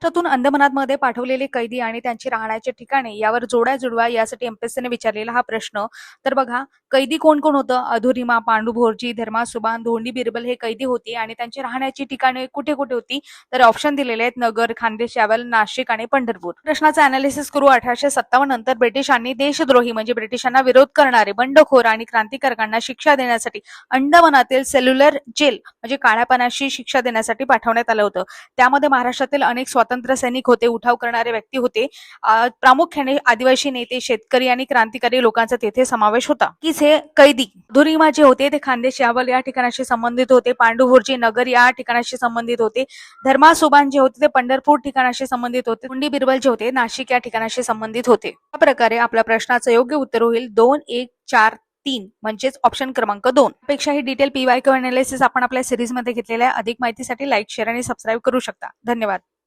महाराष्ट्रातून अंदमानामध्ये पाठवलेले कैदी आणि त्यांची राहण्याचे ठिकाणे यावर जोड्या जुडवा यासाठी एमपीएससीने विचारलेला हा प्रश्न. तर बघा, कैदी कोण कोण होतं? अधुरिमा, पांडू भोरजी, धर्मा सुबान, धोंडी बिरबल हे कैदी होती आणि त्यांची राहण्याची ठिकाणे कुठे कुठे होती? तर ऑप्शन दिलेले आहेत नगर, खानदेश, यावल, नाशिक आणि पंढरपूर. प्रश्नाचा अनालिसिस करू. 1857 नंतर ब्रिटिशांनी देशद्रोही म्हणजे ब्रिटिशांना विरोध करणारे बंडखोर आणि क्रांतिकारकांना शिक्षा देण्यासाठी अंदमानातील सेल्युलर जेल म्हणजे काळ्या पाण्याची शिक्षा देण्यासाठी पाठवण्यात आलं होतं. त्यामध्ये महाराष्ट्रातील अनेक स्वातंत्र्य सैनिक होते, उठाव करणारे व्यक्ती होते. प्रामुख्याने आदिवासी नेते, शेतकरी आणि क्रांतिकारी लोकांचा तेथे समावेश होता. की हे कैदी धुरिमा जे होते ते खानदेश, यावल या ठिकाणाशी संबंधित होते. पांडू भोरजी नगर या ठिकाणाशी संबंधित होते. धर्मा सुबान जे होते ते पंढरपूर ठिकाणाशी संबंधित होते. धोंडी बिरबल जे होते नाशिक या ठिकाणाशी संबंधित होते. या प्रकारे आपल्या प्रश्नाचं योग्य उत्तर होईल 2, 1, 4, 3 म्हणजेच ऑप्शन क्रमांक 2. पेक्षा ही डिटेल PYQ अनालिसिस आपण आपल्या सिरीज मध्ये घेतलेल्या आहे. अधिक माहितीसाठी लाईक, शेअर आणि सबस्क्राईब करू शकता. धन्यवाद.